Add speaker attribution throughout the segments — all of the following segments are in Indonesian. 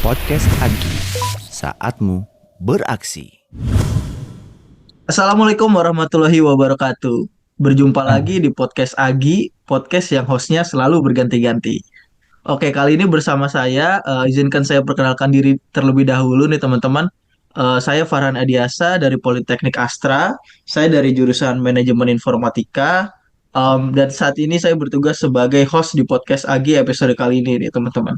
Speaker 1: Podcast Agi, saatmu beraksi.
Speaker 2: Assalamualaikum warahmatullahi wabarakatuh. Berjumpa
Speaker 3: Ah,
Speaker 2: lagi di podcast Agi, podcast yang hostnya selalu berganti-ganti. Oke, kali ini bersama saya, izinkan saya perkenalkan diri terlebih dahulu nih teman-teman. Saya Farhan Adiasa dari Politeknik Astra. Saya dari jurusan Manajemen Informatika. Dan saat ini saya bertugas sebagai host di podcast Agi episode kali ini nih teman-teman.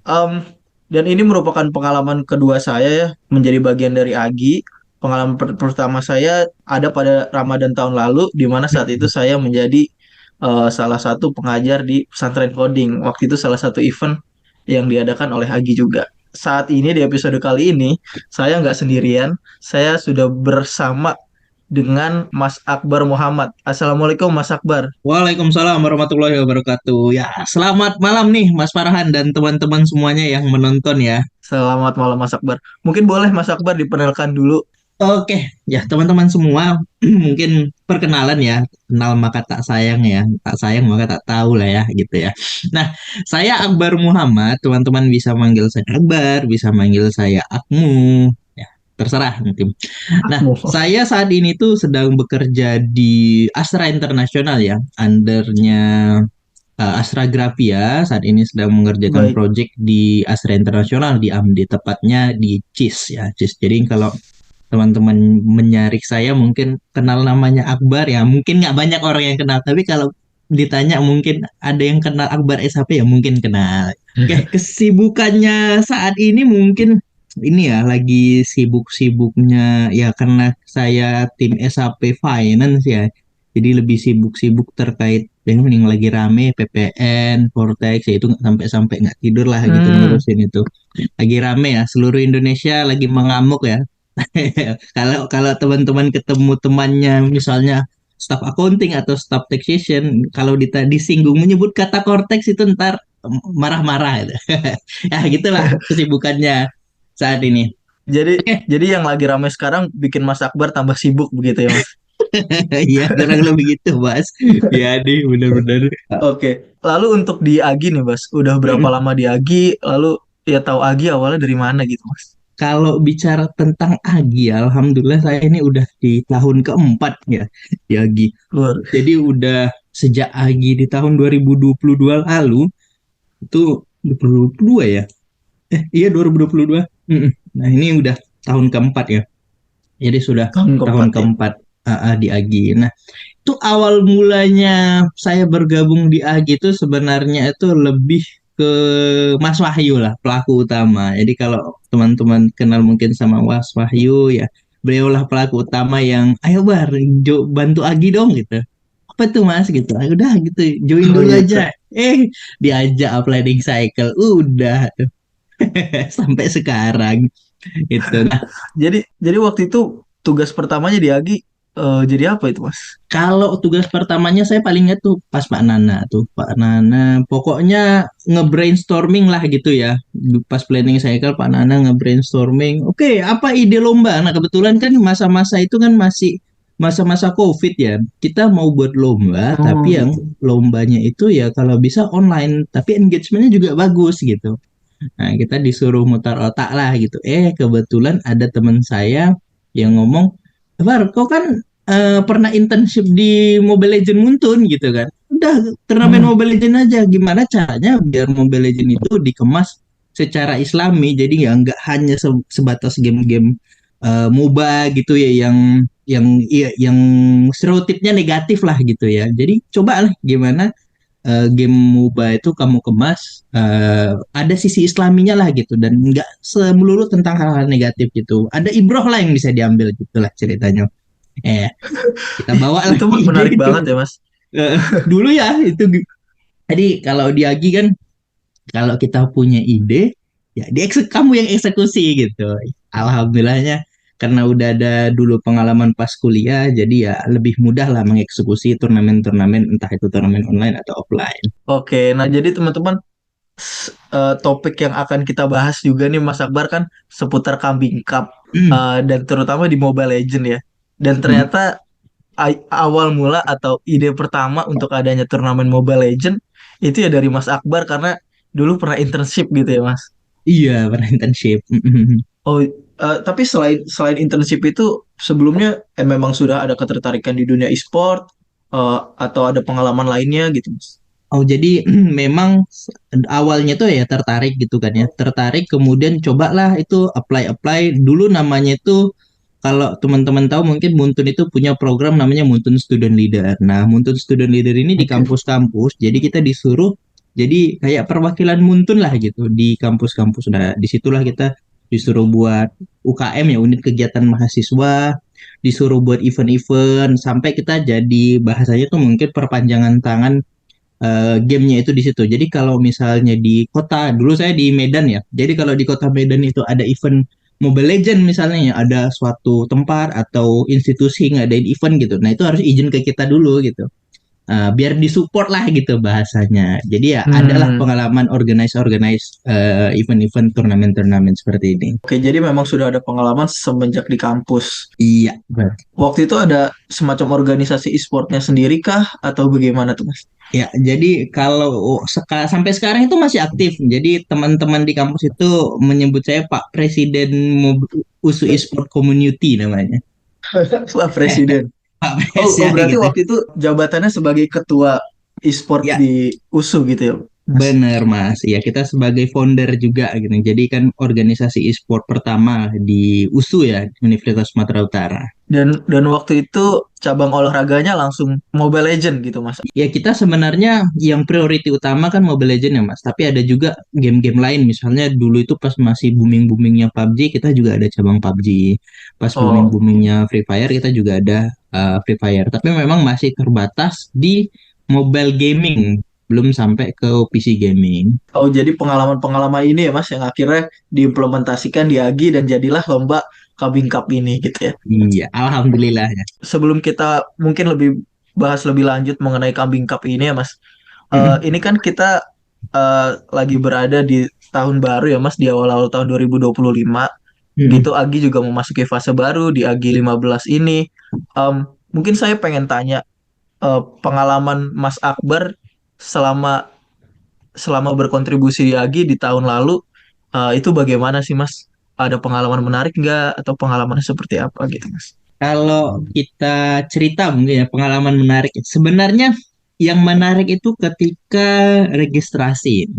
Speaker 2: Um, dan ini merupakan pengalaman kedua saya ya menjadi bagian dari AGI. Pengalaman pertama saya ada pada Ramadan tahun lalu, di mana saat itu saya menjadi salah satu pengajar di pesantren coding. Waktu itu salah satu event yang diadakan oleh AGI juga. Saat ini di episode kali ini saya nggak sendirian, saya sudah bersama dengan Mas Akbar Muhammad. Assalamualaikum Mas Akbar.
Speaker 3: Waalaikumsalam warahmatullahi wabarakatuh. Ya, selamat malam nih Mas Farhan dan teman-teman semuanya yang menonton ya.
Speaker 2: Selamat malam Mas Akbar. Mungkin boleh Mas Akbar diperkenalkan dulu.
Speaker 3: Oke, ya teman-teman semua mungkin perkenalan ya. Kenal maka tak sayang ya. Tak sayang maka tak tahu lah ya gitu ya. Nah, saya Akbar Muhammad. Teman-teman bisa manggil saya Akbar, bisa manggil saya Akmu. Ya, terserah nanti. Nah, saya saat ini tuh sedang bekerja di Astra Internasional ya, undernya Astra Grafia. Saat ini sedang mengerjakan
Speaker 2: Baik.
Speaker 3: project di Astra Internasional di AMD, tepatnya di CIS ya, CIS. Jadi kalau teman-teman menyarik saya mungkin kenal namanya Akbar ya, mungkin nggak banyak orang yang kenal, tapi kalau ditanya mungkin ada yang kenal Akbar SHP ya mungkin kenal. Oke, kesibukannya saat ini mungkin ini ya lagi sibuk-sibuknya ya karena saya tim SAP Finance ya. Jadi lebih sibuk-sibuk terkait dengan yang lagi rame PPN, Vortex ya itu nggak sampai-sampai nggak tidur lah gitu
Speaker 2: Hmm.
Speaker 3: ngurusin itu. Lagi rame ya, seluruh Indonesia lagi mengamuk ya. Kalau kalau teman-teman ketemu temannya misalnya staff accounting atau staff taxation, kalau disinggung menyebut kata cortex itu ntar marah-marah gitu. Ya gitulah kesibukannya saat ini.
Speaker 2: Jadi
Speaker 3: Oke,
Speaker 2: jadi yang lagi ramai sekarang bikin Mas Akbar tambah sibuk begitu ya Mas.
Speaker 3: ya kurang lebih gitu, Mas. Ya nih benar-benar.
Speaker 2: Oke. Lalu untuk di Agi nih Mas, udah berapa lama di Agi? Lalu ya tahu Agi awalnya dari mana gitu Mas?
Speaker 3: Kalau bicara tentang Agi, alhamdulillah saya ini udah di tahun keempat ya di Agi.
Speaker 2: Luar.
Speaker 3: Jadi udah sejak Agi di tahun 2022 lalu itu 2022 ya. Iya 2022. Mm-mm. Nah ini udah tahun keempat ya. Jadi sudah
Speaker 2: Tahun
Speaker 3: tahun
Speaker 2: keempat ya.
Speaker 3: keempat di Agi. Nah itu awal mulanya saya bergabung di Agi itu sebenarnya itu lebih ke Mas Wahyu lah pelaku utama. Jadi kalau teman-teman kenal mungkin sama Mas Wahyu ya, beliaulah pelaku utama yang ayo bantu Agi dong gitu. Apa tuh Mas gitu. Ayo udah gitu join
Speaker 2: Oh
Speaker 3: dulu
Speaker 2: gitu.
Speaker 3: aja. Diajak planning cycle udah sampai sekarang itu. Nah,
Speaker 2: Jadi waktu itu tugas pertamanya di Agi jadi apa itu Mas?
Speaker 3: kalau tugas pertamanya saya paling ingat tuh pas Pak Nana tuh, Pak Nana pokoknya nge-brainstorming lah gitu ya. Pas planning cycle Pak Nana nge-brainstorming. Oke, apa ide lomba? Nah, kebetulan kan masa-masa itu kan masih masa-masa COVID ya. Kita mau buat lomba,
Speaker 2: Oh
Speaker 3: tapi yang
Speaker 2: gitu.
Speaker 3: lombanya itu ya kalau bisa online, tapi engagementnya juga bagus gitu. Nah, kita disuruh mutar otak lah gitu. Kebetulan ada teman saya yang ngomong, Bar, kau kan pernah internship di Mobile Legends Muntun gitu kan. Udah, turnamen
Speaker 2: Hmm.
Speaker 3: Mobile Legends aja. Gimana caranya biar Mobile Legends itu dikemas secara islami. Jadi ya nggak hanya sebatas game-game MOBA gitu ya yang stereotipnya negatif lah gitu ya. Jadi coba lah gimana game MOBA itu kamu kemas ada sisi islaminya lah gitu dan nggak semelulu tentang hal-hal negatif gitu. Ada ibroh lah yang bisa diambil gitulah ceritanya. Eh, kita bawa lah
Speaker 2: Itu
Speaker 3: ide
Speaker 2: menarik
Speaker 3: itu.
Speaker 2: banget ya Mas.
Speaker 3: Dulu ya itu. Jadi kalau di Agi kan kalau kita punya ide ya kamu yang eksekusi gitu. Alhamdulillahnya karena udah ada dulu pengalaman pas kuliah jadi ya lebih mudah lah mengeksekusi turnamen-turnamen entah itu turnamen online atau offline.
Speaker 2: Oke, nah jadi teman-teman topik yang akan kita bahas juga nih Mas Akbar kan seputar kambing cup dan terutama di Mobile Legend ya. Dan ternyata awal mula atau ide pertama untuk adanya turnamen Mobile Legend itu ya dari Mas Akbar karena dulu pernah internship gitu ya Mas.
Speaker 3: Iya, pernah internship.
Speaker 2: Oh, tapi selain selain internship itu sebelumnya memang sudah ada ketertarikan di dunia e-sport atau ada pengalaman lainnya gitu Mas.
Speaker 3: Oh, jadi memang awalnya tuh ya tertarik gitu kan ya. Tertarik kemudian cobalah itu apply-apply. Dulu namanya itu kalau teman-teman tahu mungkin Muntun itu punya program namanya Muntun Student Leader. Nah, Muntun Student Leader ini di
Speaker 2: Oke.
Speaker 3: kampus-kampus. Jadi kita disuruh jadi kayak perwakilan Muntun lah gitu di kampus-kampus. Nah, disitulah kita disuruh buat UKM ya, unit kegiatan mahasiswa, disuruh buat event-event sampai kita jadi bahasanya tuh mungkin perpanjangan tangan gamenya itu di situ. Jadi kalau misalnya di kota, dulu saya di Medan ya. Jadi kalau di kota Medan itu ada event Mobile Legend misalnya ya, ada suatu tempat atau institusi ngadain event gitu. Nah itu harus izin ke kita dulu gitu. Biar disupport lah gitu bahasanya. Jadi ya adalah
Speaker 2: Hmm.
Speaker 3: pengalaman organize-organize event-event turnamen-turnamen seperti ini.
Speaker 2: Oke, jadi memang sudah ada pengalaman semenjak di kampus.
Speaker 3: Iya,
Speaker 2: Waktu itu ada semacam organisasi e-sportnya sendiri kah atau bagaimana tuh Mas?
Speaker 3: ya, jadi kalau sampai sekarang itu masih aktif. Jadi teman-teman di kampus itu menyebut saya Pak Presiden USU Esport Community namanya.
Speaker 2: Wah, presiden.
Speaker 3: Pak
Speaker 2: Oh,
Speaker 3: Pres
Speaker 2: oh
Speaker 3: ya
Speaker 2: berarti
Speaker 3: gitu.
Speaker 2: waktu itu jabatannya sebagai ketua e-sport
Speaker 3: Ya,
Speaker 2: di USU gitu ya, Mas?
Speaker 3: benar Mas. Ya, kita sebagai founder juga gitu. Jadi kan organisasi e-sport pertama di USU ya, Universitas Sumatera Utara.
Speaker 2: Dan waktu itu cabang olahraganya langsung Mobile Legend gitu, Mas.
Speaker 3: Ya kita sebenarnya yang priority utama kan Mobile Legends ya Mas, tapi ada juga game-game lain. Misalnya dulu itu pas masih booming-boomingnya PUBG, kita juga ada cabang PUBG. Pas
Speaker 2: Oh,
Speaker 3: booming-boomingnya Free Fire, kita juga ada Free Fire. Tapi memang masih terbatas di mobile gaming, belum sampai ke PC gaming.
Speaker 2: oh jadi pengalaman-pengalaman ini ya, Mas, yang akhirnya diimplementasikan di AGI dan jadilah lomba Kabing Cup ini gitu ya.
Speaker 3: Iya, alhamdulillah ya.
Speaker 2: Sebelum kita mungkin bahas lebih lanjut mengenai Kambing Cup ini ya Mas. Ini kan kita lagi berada di tahun baru ya Mas, di awal-awal tahun 2025. Gitu Agi juga memasuki fase baru di Agi 15 ini. Mungkin saya pengen tanya pengalaman Mas Akbar selama selama berkontribusi di Agi di tahun lalu itu bagaimana sih Mas? Ada pengalaman menarik nggak atau pengalaman seperti apa gitu Mas?
Speaker 3: Kalau kita cerita mungkin ya pengalaman menarik. Sebenarnya yang menarik itu ketika registrasi.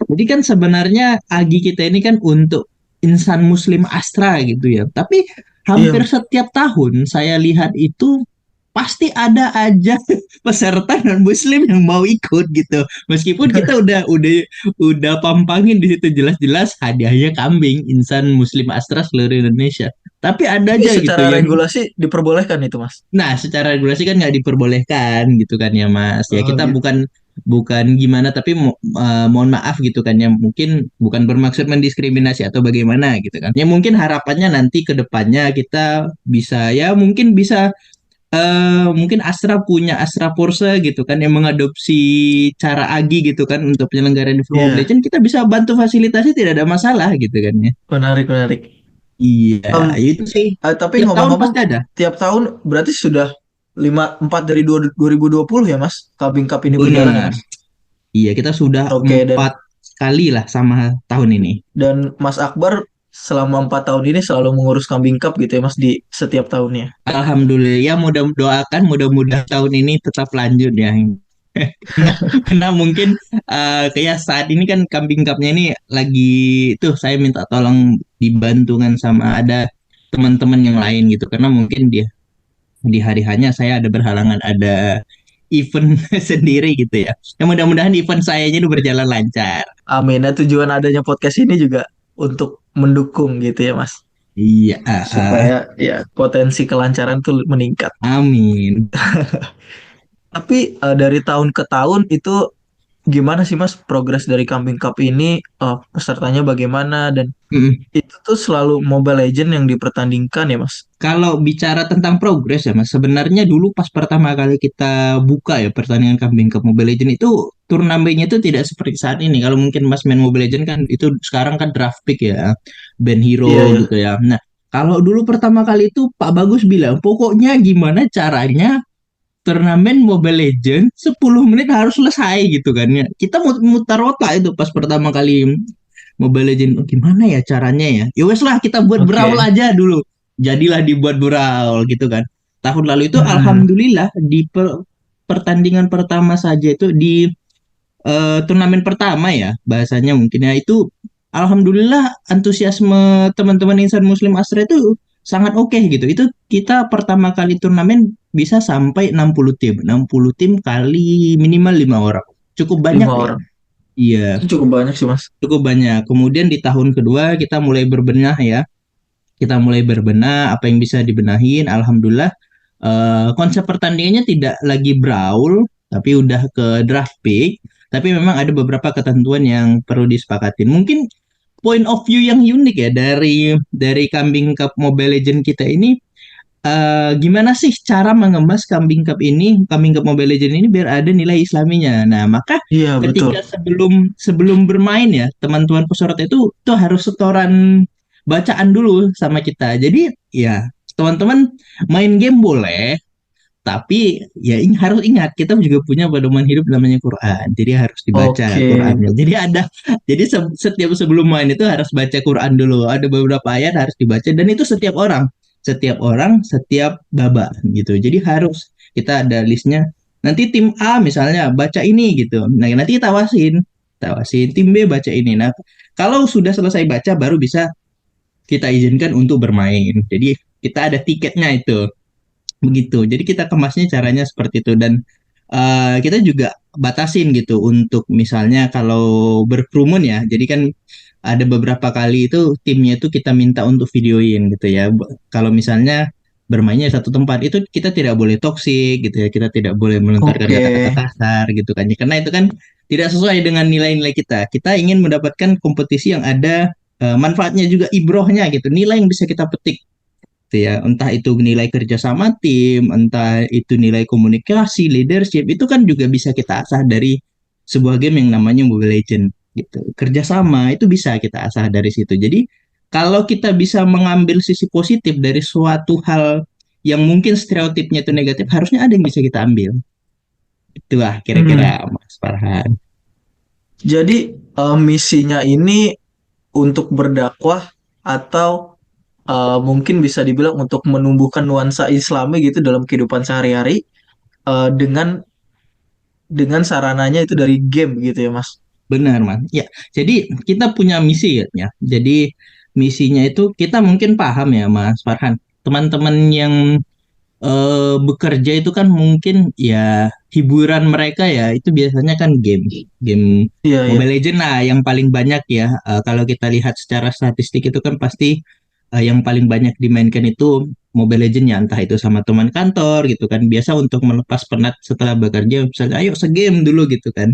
Speaker 3: Jadi kan sebenarnya Agi kita ini kan untuk insan Muslim Astra gitu ya. Tapi hampir
Speaker 2: Iya,
Speaker 3: setiap tahun saya lihat itu pasti ada aja peserta non Muslim yang mau ikut gitu. Meskipun kita udah pampangin di situ jelas-jelas hadiahnya kambing insan Muslim Astra seluruh Indonesia. Tapi ada
Speaker 2: tapi
Speaker 3: aja gitu
Speaker 2: secara
Speaker 3: yang
Speaker 2: regulasi diperbolehkan itu Mas.
Speaker 3: nah, secara regulasi kan nggak diperbolehkan gitu kan ya Mas. Ya
Speaker 2: Oh
Speaker 3: kita
Speaker 2: gitu.
Speaker 3: bukan bukan gimana tapi mohon maaf gitu kan ya mungkin bukan bermaksud mendiskriminasi atau bagaimana gitu kan. Ya mungkin harapannya nanti ke depannya kita bisa ya mungkin bisa mungkin Astra punya Astra Force gitu kan yang mengadopsi cara Agi gitu kan untuk penyelenggaraan di Mobile
Speaker 2: Iya,
Speaker 3: Legends kita bisa bantu fasilitasi tidak ada masalah gitu kan ya.
Speaker 2: menarik menarik.
Speaker 3: Iya,
Speaker 2: Em,
Speaker 3: itu sih.
Speaker 2: tapi
Speaker 3: Tiap tahun
Speaker 2: ngomong-ngomong,
Speaker 3: pasti ada.
Speaker 2: tiap tahun berarti sudah 4 dari 2020 ya Mas, Kabing Cup ini berjalan ya
Speaker 3: Benar.
Speaker 2: Mas.
Speaker 3: Iya, kita sudah
Speaker 2: Oke,
Speaker 3: empat kali lah sama tahun ini.
Speaker 2: dan Mas Akbar selama 4 tahun ini selalu mengurus Kambing Cup gitu ya Mas di setiap tahunnya.
Speaker 3: Alhamdulillah, ya mudah doakan mudah-mudahan tahun ini tetap lanjut ya. Karena mungkin kayak saat ini kan kambing cupnya ini lagi tuh saya minta tolong dibantungan sama ada teman-teman yang lain gitu. Karena mungkin dia di hari hanya saya ada berhalangan ada event sendiri gitu ya. Ya mudah-mudahan event saya ini berjalan lancar.
Speaker 2: Amin. Nah, tujuan adanya podcast ini juga untuk mendukung gitu ya Mas,
Speaker 3: Iya,
Speaker 2: supaya ya potensi kelancaran tuh meningkat.
Speaker 3: amin.
Speaker 2: Tapi dari tahun ke tahun itu gimana sih Mas progres dari Kambing Cup ini? Pesertanya bagaimana dan
Speaker 3: Mm.
Speaker 2: itu tuh selalu Mobile Legend yang dipertandingkan ya Mas?
Speaker 3: Kalau bicara tentang progres ya Mas, sebenarnya dulu pas pertama kali kita buka ya pertandingan kambing Cup Mobile Legends itu turnamennya itu tidak seperti saat ini. Kalau mungkin Mas main Mobile Legends kan itu sekarang kan draft pick ya, band
Speaker 2: Iya
Speaker 3: hero
Speaker 2: ya.
Speaker 3: gitu ya. Nah, kalau dulu pertama kali itu Pak Bagus bilang, pokoknya gimana caranya turnamen Mobile Legends 10 menit harus selesai gitu kan ya. Kita mutar otak itu pas pertama kali Mobile Legends. Oh, gimana ya caranya ya? Ya wes lah kita buat
Speaker 2: Oke.
Speaker 3: brawl aja dulu. Jadilah dibuat brawl gitu kan. Tahun lalu itu
Speaker 2: Hmm.
Speaker 3: alhamdulillah di pertandingan pertama saja itu di turnamen pertama ya bahasanya mungkin ya itu alhamdulillah antusiasme teman-teman insan muslim Astra itu sangat oke gitu. Itu kita pertama kali turnamen bisa sampai 60 tim. 60 tim kali minimal 5 orang. Cukup banyak
Speaker 2: Lima
Speaker 3: ya.
Speaker 2: orang.
Speaker 3: Iya,
Speaker 2: Itu cukup banyak sih, Mas.
Speaker 3: cukup banyak. Kemudian di tahun kedua kita mulai berbenah ya. Kita mulai berbenah apa yang bisa dibenahin. Alhamdulillah konsep pertandingannya tidak lagi brawl tapi udah ke draft pick. Tapi memang ada beberapa ketentuan yang perlu disepakatin. Mungkin point of view yang unik ya dari Kambing Cup Mobile Legends kita ini gimana sih cara mengemas Kambing Cup Mobile Legends ini biar ada nilai Islaminya. Nah, maka
Speaker 2: Iya, betul.
Speaker 3: ketika sebelum sebelum bermain ya, teman-teman peserta itu tuh harus setoran bacaan dulu sama kita. Jadi, ya, teman-teman main game boleh, tapi ya harus ingat kita juga punya pedoman hidup namanya Quran. Jadi harus dibaca
Speaker 2: Oke.
Speaker 3: Qurannya. Jadi setiap sebelum main itu harus baca Quran dulu. Ada beberapa ayat harus dibaca dan itu setiap orang, setiap babak gitu. Jadi harus kita ada listnya. Nanti tim A misalnya baca ini gitu. Nah, nanti tawasin tim B baca ini. Nah, kalau sudah selesai baca baru bisa kita izinkan untuk bermain. Jadi kita ada tiketnya itu. Begitu. Jadi kita kemasnya caranya seperti itu dan kita juga batasin gitu untuk misalnya kalau berkerumun ya. Jadi kan ada beberapa kali itu timnya itu kita minta untuk videoin gitu ya. Kalau misalnya bermainnya satu tempat itu kita tidak boleh toksik gitu ya. Kita tidak boleh melontarkan
Speaker 2: Oke.
Speaker 3: kata-kata kasar gitu kan. Karena itu kan tidak sesuai dengan nilai-nilai kita. Kita ingin mendapatkan kompetisi yang ada manfaatnya juga ibrohnya gitu. Nilai yang bisa kita petik gitu ya. Entah itu nilai kerja sama tim, entah itu nilai komunikasi, leadership, itu kan juga bisa kita asah dari sebuah game yang namanya Mobile Legends gitu. Kerjasama itu bisa kita asah dari situ. Jadi kalau kita bisa mengambil sisi positif dari suatu hal yang mungkin stereotipnya itu negatif, harusnya ada yang bisa kita ambil. Itulah
Speaker 2: Hmm.
Speaker 3: kira-kira Mas Farhan.
Speaker 2: Jadi misinya ini untuk berdakwah atau mungkin bisa dibilang untuk menumbuhkan nuansa Islami gitu dalam kehidupan sehari-hari dengan sarananya itu dari game gitu ya, Mas.
Speaker 3: Benar, Mas. Ya, jadi kita punya misi ya. Jadi misinya itu kita mungkin paham ya, Mas Farhan. Teman-teman yang bekerja itu kan mungkin ya hiburan mereka ya itu biasanya kan game
Speaker 2: Iya, iya.
Speaker 3: Mobile Legends lah yang paling banyak ya. Kalau kita lihat secara statistik itu kan pasti yang paling banyak dimainkan itu Mobile Legends ya entah itu sama teman kantor gitu kan biasa untuk melepas penat setelah bekerja misalnya ayo segame dulu gitu kan.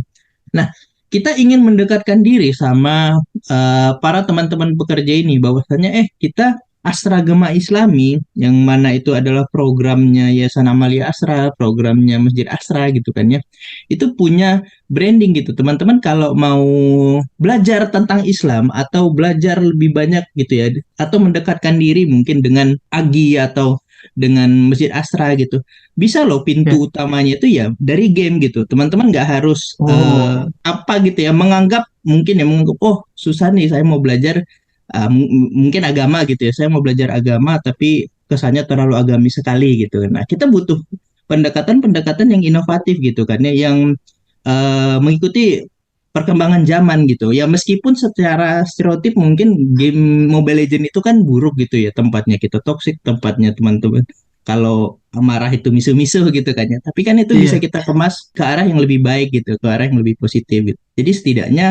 Speaker 3: Nah, kita ingin mendekatkan diri sama para teman-teman pekerja ini bahwasanya kita Astra Gema Islami yang mana itu adalah programnya Yayasan Amalia Asra, programnya Masjid Asra gitu kan ya. Itu punya branding gitu. Teman-teman kalau mau belajar tentang Islam atau belajar lebih banyak gitu ya atau mendekatkan diri mungkin dengan Agi atau dengan Masjid Asra gitu. Bisa loh
Speaker 2: Ya.
Speaker 3: pintu utamanya itu ya dari game gitu. Teman-teman nggak harus
Speaker 2: Oh,
Speaker 3: apa gitu ya menganggap oh susah nih saya mau belajar mungkin agama gitu ya. Saya mau belajar agama tapi kesannya terlalu agamis sekali gitu. Nah, kita butuh pendekatan-pendekatan yang inovatif gitu kan ya yang mengikuti perkembangan zaman gitu. Ya meskipun secara stereotip mungkin game Mobile Legends itu kan buruk gitu ya tempatnya kita toksik, tempatnya teman-teman kalau marah itu misu-misu gitu kan ya. Tapi kan itu bisa
Speaker 2: iya.
Speaker 3: kita kemas ke arah yang lebih baik gitu, ke arah yang lebih positif gitu. Jadi setidaknya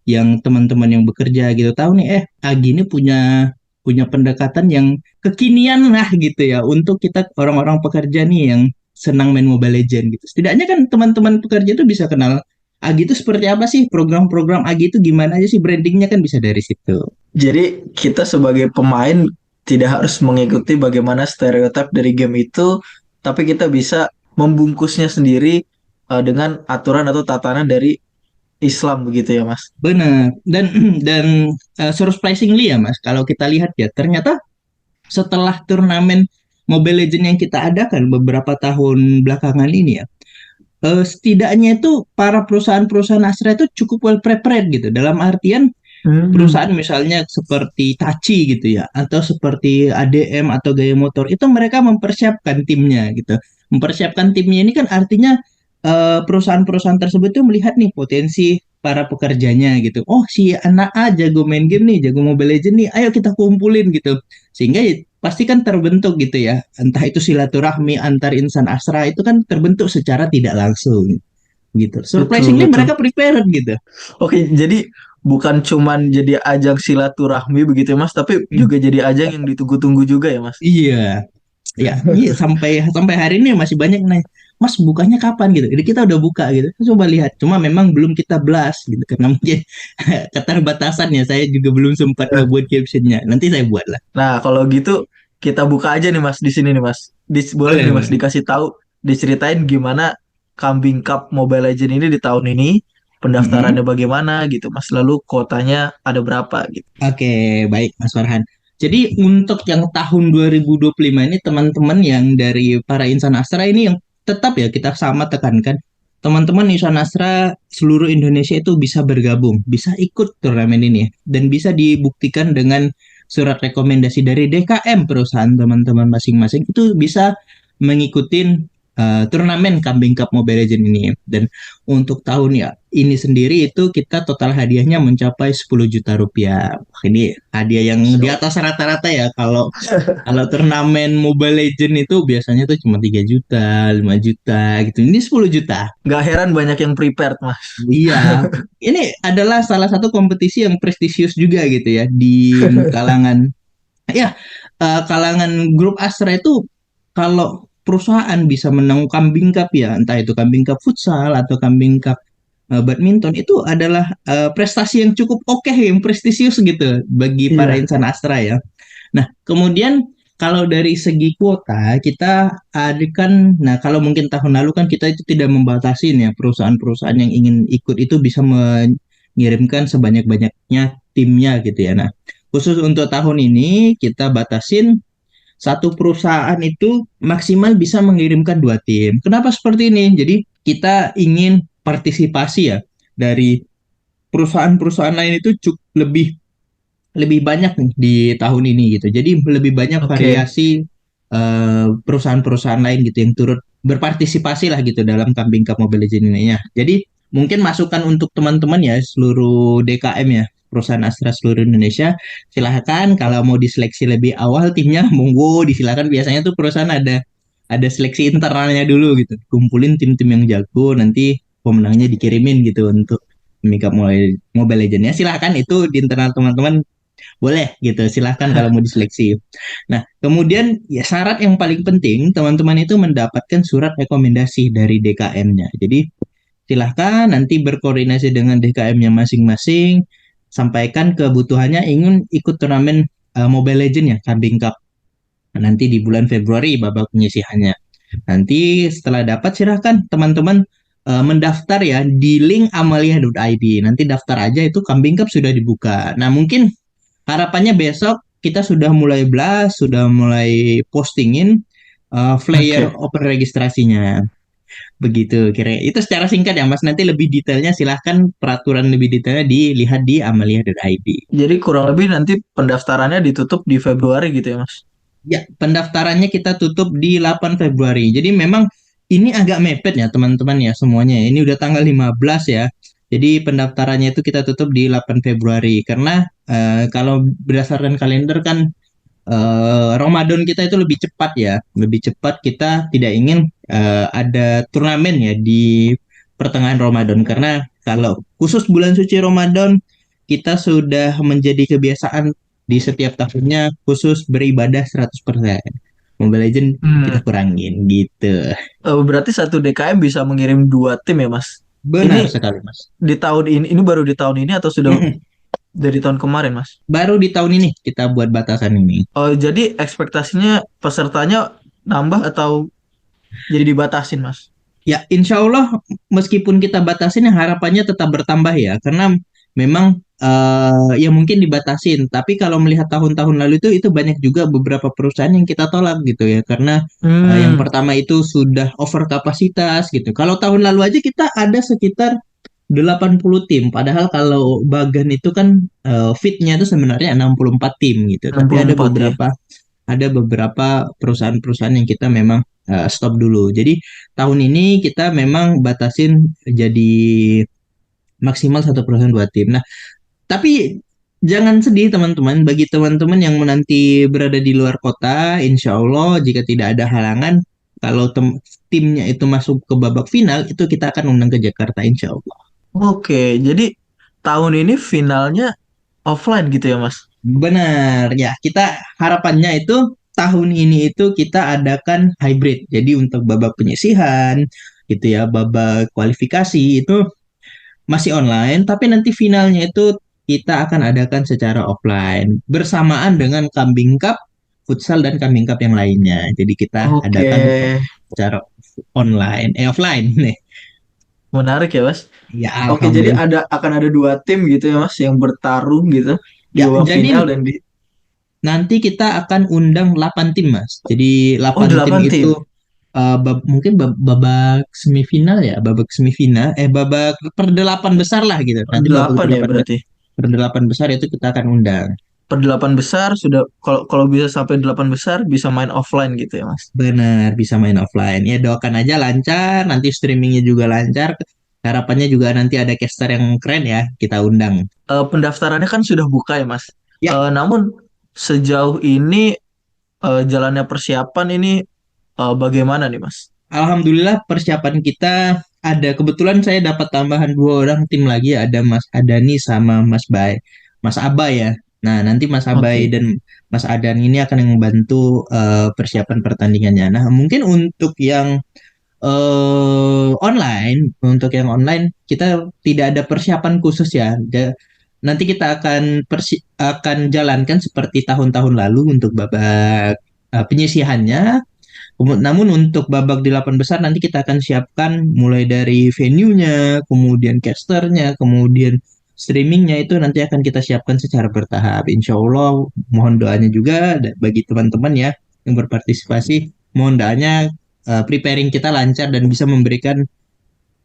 Speaker 3: yang teman-teman yang bekerja gitu tahu nih Agi ini punya punya pendekatan yang kekinian lah gitu ya untuk kita orang-orang pekerja nih yang senang main Mobile Legends gitu. Setidaknya kan teman-teman pekerja itu bisa kenal Agi itu seperti apa sih program-program Agi itu gimana aja sih brandingnya kan bisa dari situ.
Speaker 2: Jadi kita sebagai pemain tidak harus mengikuti bagaimana stereotip dari game itu, tapi kita bisa membungkusnya sendiri dengan aturan atau tatanan dari Islam begitu ya, Mas.
Speaker 3: Benar. Dan surprisingly ya Mas, kalau kita lihat ya ternyata setelah turnamen Mobile Legends yang kita adakan beberapa tahun belakangan ini ya, setidaknya itu para perusahaan-perusahaan Astra itu cukup well prepared gitu. Dalam artian
Speaker 2: Hmm,
Speaker 3: perusahaan misalnya seperti Tachi gitu ya, atau seperti ADM atau Gaya Motor, itu mereka mempersiapkan timnya gitu. Mempersiapkan timnya ini kan artinya perusahaan-perusahaan tersebut tuh melihat nih potensi para pekerjanya gitu. Oh, si anak A jago main game nih, jago Mobile Legends nih, ayo kita kumpulin gitu. Sehingga ya pasti kan terbentuk gitu ya. Entah itu silaturahmi antar insan Astra itu kan terbentuk secara tidak langsung gitu.
Speaker 2: betul
Speaker 3: Surprisingly
Speaker 2: betul.
Speaker 3: mereka prepared gitu.
Speaker 2: Oke, jadi bukan cuman jadi ajang silaturahmi begitu ya Mas, tapi juga jadi ajang yang ditunggu-tunggu juga ya Mas.
Speaker 3: Iya, ya, iya sampai sampai hari ini masih banyak nih. Mas bukanya kapan gitu? Jadi kita udah buka gitu. Coba lihat. Cuma memang belum kita blast gitu karena mungkin keterbatasannya saya juga belum sempat
Speaker 2: Ya.
Speaker 3: ngebuat captionnya. Nanti saya buat lah.
Speaker 2: Nah, kalau gitu kita buka aja nih Mas di sini nih Mas. Boleh
Speaker 3: Boleh,
Speaker 2: nih Mas
Speaker 3: boleh.
Speaker 2: dikasih tahu, diceritain gimana Kambing Cup Mobile Legends ini di tahun ini,
Speaker 3: Mm-mm.
Speaker 2: pendaftarannya bagaimana gitu Mas. Lalu kuotanya ada berapa gitu.
Speaker 3: Oke, baik Mas Farhan. Jadi untuk yang tahun 2025 ini teman-teman yang dari para insan Astra ini yang tetap ya kita sama tekankan. Teman-teman insan Astra seluruh Indonesia itu bisa bergabung, bisa ikut turnamen ini ya, dan bisa dibuktikan dengan surat rekomendasi dari DKM perusahaan teman-teman masing-masing itu bisa mengikuti turnamen Kambing Cup Mobile Legends ini. Dan untuk tahun ya ini sendiri itu kita total hadiahnya mencapai 10 juta rupiah. Wah, ini hadiah yang di
Speaker 2: So,
Speaker 3: atas rata-rata ya. Kalau kalau turnamen Mobile Legends itu biasanya tuh cuma 3 juta, 5 juta gitu. Ini 10 juta.
Speaker 2: nggak heran banyak yang prepared Mas.
Speaker 3: Iya, ini adalah salah satu kompetisi yang prestisius juga gitu ya di kalangan ya, kalangan grup Astra itu kalau perusahaan bisa menang Kambing Cup ya, entah itu Kambing Cup futsal atau Kambing Cup badminton itu adalah prestasi yang cukup oke, yang prestisius gitu bagi para
Speaker 2: Iya,
Speaker 3: insan Astra ya. Nah, kemudian kalau dari segi kuota kita adakan, nah kalau mungkin tahun lalu kan kita itu tidak membatasi ya perusahaan-perusahaan yang ingin ikut itu bisa mengirimkan sebanyak-banyaknya timnya gitu ya. Nah, khusus untuk tahun ini kita batasin satu perusahaan itu maksimal bisa mengirimkan 2 tim. Kenapa seperti ini? Jadi kita ingin partisipasi ya dari perusahaan-perusahaan lain itu lebih lebih banyak nih di tahun ini gitu. Jadi lebih banyak
Speaker 2: oke.
Speaker 3: variasi perusahaan-perusahaan lain gitu yang turut berpartisipasi lah gitu dalam Kambing Cup Mobile Legends ini ya. Jadi mungkin masukan untuk teman-teman ya seluruh DKM ya, perusahaan Astra seluruh Indonesia, silahkan kalau mau diseleksi lebih awal timnya monggo disilakan. Biasanya tuh perusahaan ada seleksi internalnya dulu gitu, kumpulin tim-tim yang jago, nanti pemenangnya dikirimin gitu untuk Kambing Cup Mobile Legends ya. Silahkan itu di internal teman-teman boleh gitu, silahkan kalau mau diseleksi. Nah, kemudian ya syarat yang paling penting teman-teman itu mendapatkan surat rekomendasi dari DKM-nya. Jadi silahkan nanti berkoordinasi dengan DKM-nya masing-masing, sampaikan kebutuhannya ingin ikut turnamen Mobile Legends ya, Kambing Cup. Nanti di bulan Februari babak penyisihannya. Nanti setelah dapat silahkan teman-teman mendaftar ya di link amalia.id. Nanti daftar aja itu Kambing Cup sudah dibuka. Nah, mungkin harapannya besok kita sudah mulai blast, sudah mulai postingin flyer
Speaker 2: Oke.
Speaker 3: open registrasinya. Begitu kira itu secara singkat ya Mas. Nanti lebih detailnya silahkan peraturan lebih detailnya dilihat di amalia.id.
Speaker 2: Jadi kurang lebih nanti pendaftarannya ditutup di Februari gitu ya Mas.
Speaker 3: Ya, pendaftarannya kita tutup di 8 Februari. Jadi memang ini agak mepet ya teman-teman ya semuanya. Ini udah tanggal 15 ya. Jadi pendaftarannya itu kita tutup di 8 Februari karena kalau berdasarkan kalender kan Ramadan kita itu lebih cepat ya, lebih cepat kita tidak ingin ada turnamen ya di pertengahan Ramadan karena kalau khusus bulan suci Ramadan kita sudah menjadi kebiasaan di setiap tahunnya khusus beribadah 100%. Mobile Legends kita
Speaker 2: Hmm.
Speaker 3: kurangin gitu.
Speaker 2: Berarti satu DKM bisa mengirim 2 tim ya Mas.
Speaker 3: Benar
Speaker 2: Ini
Speaker 3: sekali Mas.
Speaker 2: di tahun ini baru di tahun ini atau sudah
Speaker 3: Mm-mm.
Speaker 2: dari tahun kemarin Mas?
Speaker 3: Baru di tahun ini kita buat batasan ini.
Speaker 2: Oh, jadi ekspektasinya pesertanya nambah atau jadi dibatasin Mas?
Speaker 3: Ya, insya Allah meskipun kita batasin harapannya tetap bertambah ya, karena memang ya mungkin dibatasin. Tapi kalau melihat tahun-tahun lalu itu banyak juga beberapa perusahaan yang kita tolak gitu ya, karena yang
Speaker 2: Hmm,
Speaker 3: pertama itu sudah over kapasitas gitu. Kalau tahun lalu aja kita ada sekitar 80 tim, padahal kalau Bagan itu kan fitnya itu sebenarnya 64 tim gitu. Tapi
Speaker 2: 64 ya.
Speaker 3: ada beberapa perusahaan-perusahaan yang kita memang stop dulu. Jadi tahun ini kita memang batasin jadi maksimal satu perusahaan dua tim. Nah, tapi jangan sedih teman-teman. Bagi teman-teman yang nanti berada di luar kota, insya Allah jika tidak ada halangan, kalau timnya itu masuk ke babak final, itu kita akan undang ke Jakarta insya Allah.
Speaker 2: Oke, jadi tahun ini finalnya offline gitu ya, Mas?
Speaker 3: Benar, ya. Kita harapannya itu tahun ini itu kita adakan hybrid. Jadi untuk babak penyisihan, gitu ya, babak kualifikasi itu masih online, tapi nanti finalnya itu kita akan adakan secara offline bersamaan dengan Kambing Cup, futsal dan Kambing Cup yang lainnya. Jadi kita
Speaker 2: Oke,
Speaker 3: adakan secara online, offline nih.
Speaker 2: menarik ya, Mas.
Speaker 3: Ya
Speaker 2: Oke, jadi
Speaker 3: alhamdulillah.
Speaker 2: akan ada dua tim gitu ya, Mas, yang bertarung gitu di
Speaker 3: Ya,
Speaker 2: babak final
Speaker 3: jadi
Speaker 2: dan di
Speaker 3: nanti kita akan undang 8 tim, Mas. Jadi
Speaker 2: oh
Speaker 3: 8 tim
Speaker 2: 8
Speaker 3: itu
Speaker 2: tim.
Speaker 3: mungkin babak semifinal ya, babak semifinal, babak perdelapan besar lah gitu.
Speaker 2: Per
Speaker 3: Nanti babak
Speaker 2: 8 ya berarti.
Speaker 3: perdelapan besar itu kita akan undang.
Speaker 2: Per 8 besar sudah kalau kalau bisa sampai 8 besar bisa main offline gitu ya, Mas.
Speaker 3: Benar, bisa main offline. Ya doakan aja lancar, nanti streamingnya juga lancar. Harapannya juga nanti ada caster yang keren ya, kita undang.
Speaker 2: Pendaftarannya kan sudah buka ya, Mas.
Speaker 3: Ya,
Speaker 2: Namun sejauh ini jalannya persiapan ini bagaimana nih, Mas?
Speaker 3: Alhamdulillah persiapan kita ada. Kebetulan saya dapat tambahan dua orang tim lagi, ada Mas Adani sama Mas Bay, Mas Abay ya. Nah, nanti Mas Abay
Speaker 2: Oke.
Speaker 3: dan Mas Adan ini akan yang membantu persiapan pertandingannya. Nah, mungkin untuk yang online kita tidak ada persiapan khusus ya. Nanti kita akan jalankan seperti tahun-tahun lalu untuk babak penyisihannya. Namun untuk babak delapan besar nanti kita akan siapkan mulai dari venue-nya, kemudian casternya, kemudian streamingnya itu nanti akan kita siapkan secara bertahap. Insya Allah mohon doanya juga bagi teman-teman ya yang berpartisipasi. Mohon doanya preparing kita lancar dan bisa memberikan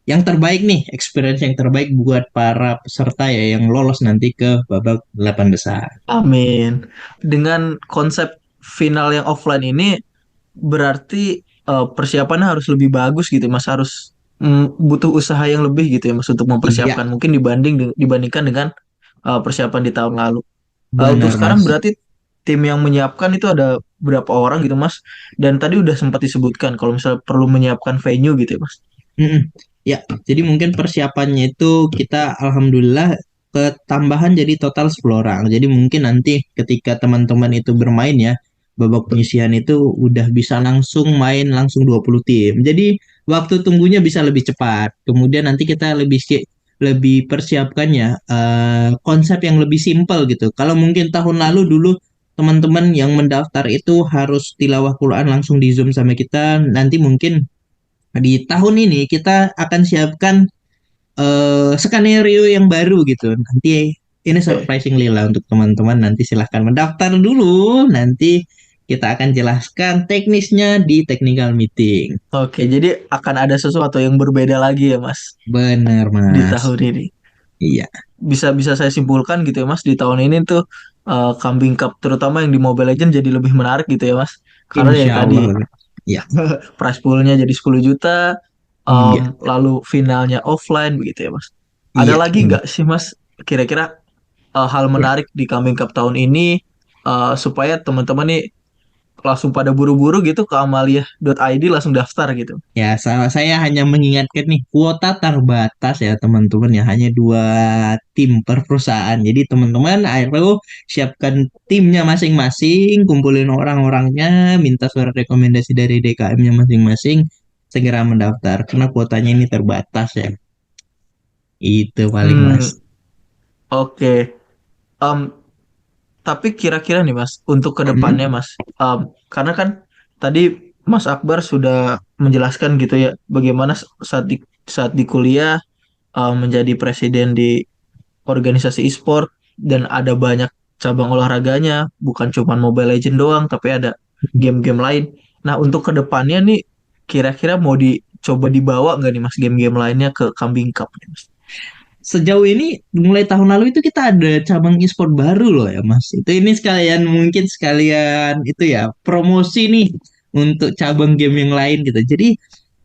Speaker 3: yang terbaik nih, experience yang terbaik buat para peserta ya yang lolos nanti ke babak delapan besar.
Speaker 2: Amin. Dengan konsep final yang offline ini berarti persiapannya harus lebih bagus gitu, Mas. Harus butuh usaha yang lebih gitu ya, Mas, untuk
Speaker 3: Iya,
Speaker 2: mempersiapkan. Mungkin dibandingkan dengan persiapan di tahun lalu. Untuk
Speaker 3: benar
Speaker 2: sekarang
Speaker 3: Mas.
Speaker 2: berarti tim yang menyiapkan itu ada berapa orang gitu, Mas? Dan tadi udah sempat disebutkan kalau misalnya perlu menyiapkan venue gitu ya, Mas.
Speaker 3: Mm-mm. Ya, jadi mungkin persiapannya itu kita alhamdulillah ketambahan jadi total 10 orang. Jadi mungkin nanti ketika teman-teman itu bermain ya, babak penyisihan itu udah bisa langsung main langsung 20 tim. Jadi waktu tunggunya bisa lebih cepat. Kemudian nanti kita lebih persiapkannya konsep yang lebih simpel gitu. Kalau mungkin tahun lalu dulu teman-teman yang mendaftar itu harus tilawah Quran langsung di Zoom sama kita, nanti mungkin di tahun ini kita akan siapkan skenario yang baru gitu. Nanti ini
Speaker 2: Oke.
Speaker 3: surprisingly lah untuk teman-teman. Nanti silahkan mendaftar dulu. Nanti kita akan jelaskan teknisnya di technical meeting.
Speaker 2: Oke, jadi akan ada sesuatu yang berbeda lagi ya, Mas,
Speaker 3: Bener,
Speaker 2: di
Speaker 3: Mas.
Speaker 2: tahun ini.
Speaker 3: Iya,
Speaker 2: Bisa bisa saya simpulkan gitu ya, Mas, di tahun ini tuh Kambing Cup terutama yang di Mobile Legends jadi lebih menarik gitu ya, Mas. Karena ya
Speaker 3: insya
Speaker 2: tadi
Speaker 3: Allah. Iya,
Speaker 2: prize poolnya jadi 10 juta,
Speaker 3: iya,
Speaker 2: lalu finalnya offline begitu ya, Mas. Ada
Speaker 3: iya.
Speaker 2: lagi nggak sih, Mas, kira-kira hal
Speaker 3: Ya.
Speaker 2: menarik di Kambing Cup tahun ini supaya teman-teman nih langsung pada buru-buru gitu ke amalia.id langsung daftar gitu.
Speaker 3: Ya, saya hanya mengingatkan nih, kuota terbatas ya teman-teman ya, hanya dua tim per perusahaan. Jadi teman-teman, ayo siapkan timnya masing-masing, kumpulin orang-orangnya, minta surat rekomendasi dari DKM-nya masing-masing, segera mendaftar, karena kuotanya ini terbatas ya. Itu paling mas.
Speaker 2: Hmm, oke. Em, tapi kira-kira nih Mas, untuk
Speaker 3: Mm-mm.
Speaker 2: kedepannya Mas, karena kan tadi Mas Akbar sudah menjelaskan gitu ya, bagaimana saat di kuliah menjadi presiden di organisasi e-sport dan ada banyak cabang olahraganya, bukan cuma Mobile Legends doang, tapi ada game-game lain. Nah, untuk kedepannya nih, kira-kira mau dicoba dibawa nggak nih Mas game-game lainnya ke Kambing Cup nih, Mas?
Speaker 3: Sejauh ini mulai tahun lalu itu kita ada cabang e-sport baru loh ya Mas. Itu ini sekalian mungkin sekalian itu ya promosi nih untuk cabang game yang lain gitu. Jadi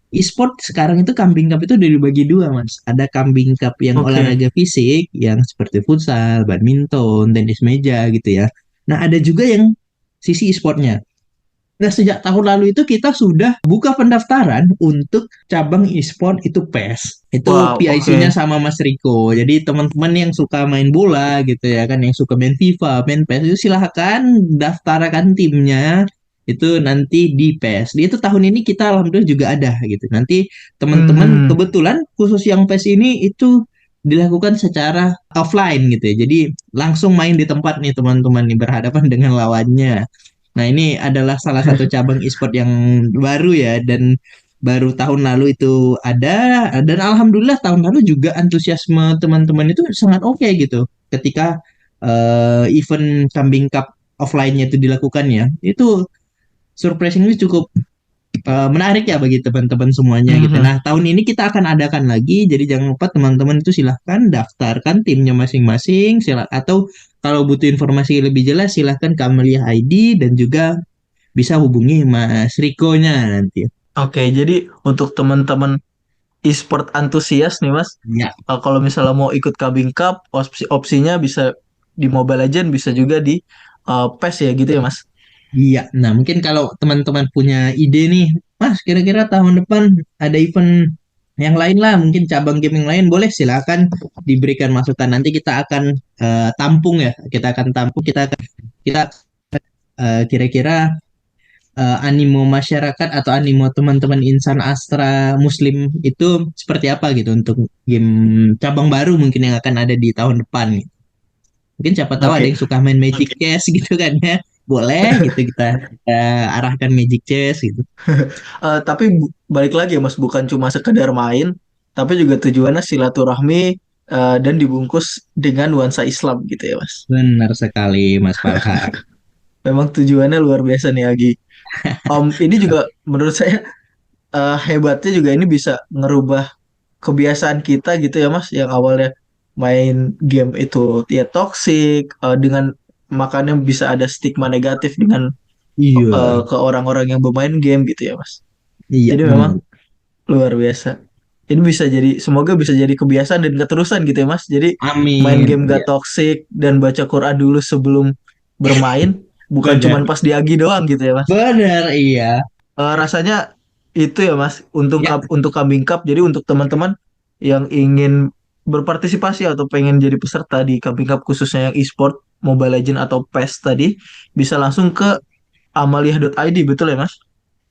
Speaker 3: e-sport sekarang itu kambing cup itu udah dibagi dua Mas. Ada kambing cup yang
Speaker 2: Oke.
Speaker 3: olahraga fisik yang seperti futsal, badminton, tenis meja gitu ya. Nah ada juga yang sisi e-sportnya. Nah, sejak tahun lalu itu kita sudah buka pendaftaran untuk cabang e-sport itu PES. Itu
Speaker 2: Wow,
Speaker 3: PIC-nya
Speaker 2: oke.
Speaker 3: sama Mas Riko. Jadi teman-teman yang suka main bola gitu ya kan, yang suka main FIFA, main PES itu silahkan daftarkan timnya itu nanti di PES. Di itu tahun ini kita alhamdulillah juga ada gitu. Nanti teman-teman
Speaker 2: Hmm,
Speaker 3: kebetulan khusus yang PES ini itu dilakukan secara offline gitu ya. Jadi langsung main di tempat nih teman-teman nih berhadapan dengan lawannya. Nah, ini adalah salah satu cabang e-sport yang baru ya dan baru tahun lalu itu ada dan alhamdulillah tahun lalu juga antusiasme teman-teman itu sangat oke gitu ketika event Kambing Cup offline-nya itu dilakukan ya. Itu surprisingly cukup menarik ya bagi teman-teman semuanya gitu.
Speaker 2: mhm.
Speaker 3: Nah, tahun ini kita akan adakan lagi, jadi jangan lupa teman-teman itu silahkan daftarkan timnya masing-masing, atau kalau butuh informasi lebih jelas silahkan ke Amelia ID dan juga bisa hubungi Mas Riko-nya nanti.
Speaker 2: Oke, jadi untuk teman-teman e-sport antusias nih Mas,
Speaker 3: Ya,
Speaker 2: kalau misalnya mau ikut Kambing Cup, opsinya bisa di Mobile Legends, bisa juga di PES ya gitu ya Mas?
Speaker 3: iya. Nah, mungkin kalau teman-teman punya ide nih, Mas, kira-kira tahun depan ada event yang lain lah, mungkin cabang game yang lain boleh silakan diberikan masukan. Nanti kita akan tampung ya, kita akan tampung, kita kira-kira animo masyarakat atau animo teman-teman insan Astra Muslim itu seperti apa gitu untuk game cabang baru mungkin yang akan ada di tahun depan. Mungkin siapa tahu ada
Speaker 2: Oke.
Speaker 3: yang suka main Magic Chess gitu kan ya. Boleh gitu kita arahkan Magic Chess gitu.
Speaker 2: Tapi balik lagi ya Mas, bukan cuma sekedar main, tapi juga tujuannya silaturahmi dan dibungkus dengan nuansa Islam gitu ya Mas.
Speaker 3: Benar sekali Mas Farhan.
Speaker 2: Memang tujuannya luar biasa nih Agi. Ini juga menurut saya hebatnya juga ini bisa ngerubah kebiasaan kita gitu ya Mas, yang awalnya main game itu ya toksik, dengan makanya bisa ada stigma negatif dengan
Speaker 3: Iya,
Speaker 2: ke orang-orang yang bermain game gitu ya Mas.
Speaker 3: iya
Speaker 2: Jadi
Speaker 3: benar.
Speaker 2: memang luar biasa. Ini bisa jadi, semoga bisa jadi kebiasaan dan keterusan gitu ya Mas. Jadi main
Speaker 3: Amin.
Speaker 2: game
Speaker 3: Iya,
Speaker 2: gak toxic dan baca Quran dulu sebelum bermain, bukan
Speaker 3: benar.
Speaker 2: cuman pas di Agi doang gitu ya Mas.
Speaker 3: Benar, iya.
Speaker 2: Rasanya itu ya Mas,
Speaker 3: Ya,
Speaker 2: untuk Kambing Cup. Jadi untuk teman-teman yang ingin berpartisipasi atau pengen jadi peserta di Kambing Cup khususnya yang e-sport, Mobile Legends atau PES tadi, bisa langsung ke amalia.id, betul ya Mas?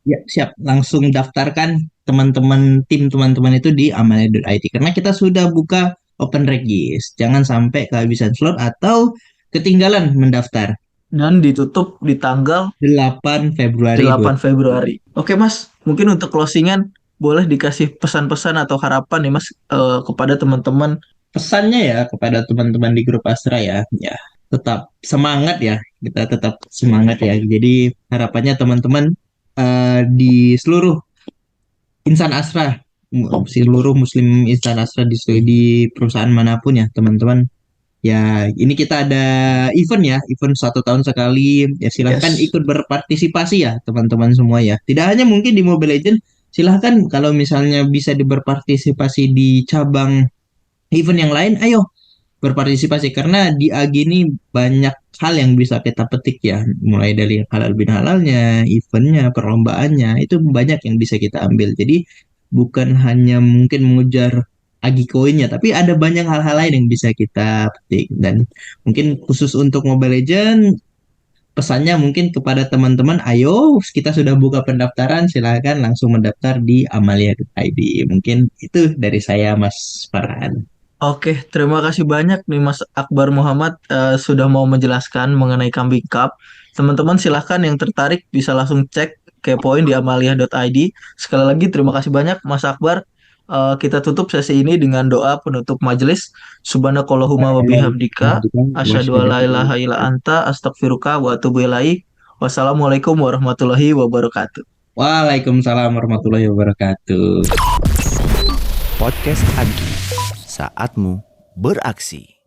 Speaker 3: ya, siap. Langsung daftarkan teman-teman tim teman-teman itu di amalia.id karena kita sudah buka open regis. Jangan sampai kehabisan slot atau ketinggalan mendaftar.
Speaker 2: Dan ditutup di tanggal
Speaker 3: 8 Februari
Speaker 2: 8 Februari. Oke Mas, mungkin untuk closingan boleh dikasih pesan-pesan atau harapan nih Mas, kepada teman-teman.
Speaker 3: pesannya ya kepada teman-teman di grup Astra ya, ya tetap semangat ya, kita tetap semangat ya. Jadi harapannya teman-teman di seluruh insan Astra, seluruh Muslim insan Astra di perusahaan manapun ya teman-teman. Ya, ini kita ada event ya, event 1 tahun sekali. Ya, silahkan
Speaker 2: Yes.
Speaker 3: ikut berpartisipasi ya, teman-teman semua ya. Tidak hanya mungkin di Mobile Legends, silahkan kalau misalnya bisa berpartisipasi di cabang event yang lain, ayo berpartisipasi. Karena di AG ini banyak hal yang bisa kita petik ya, mulai dari halal bin halalnya, eventnya, perlombaannya, itu banyak yang bisa kita ambil. Jadi bukan hanya mungkin mengejar agi koinnya, tapi ada banyak hal-hal lain yang bisa kita petik. Dan mungkin khusus untuk Mobile Legends, pesannya mungkin kepada teman-teman, ayo kita sudah buka pendaftaran, silakan langsung mendaftar di amalia.id. Mungkin itu dari saya, Mas Farhan.
Speaker 2: Oke, terima kasih banyak nih Mas Akbar Muhammad, sudah mau menjelaskan mengenai Kambing Cup. Teman-teman silahkan yang tertarik bisa langsung cek kepoin di amalia.id. Sekali lagi terima kasih banyak Mas Akbar. Kita tutup sesi ini dengan doa penutup majelis. Subhanakallahumma wa bihamdika, asyhadu an la ilaha illa anta, astaghfiruka wa atubu ilaik. Wassalamualaikum warahmatullahi wabarakatuh.
Speaker 3: Waalaikumsalam warahmatullahi wabarakatuh.
Speaker 1: Podcast Agi, saatmu beraksi.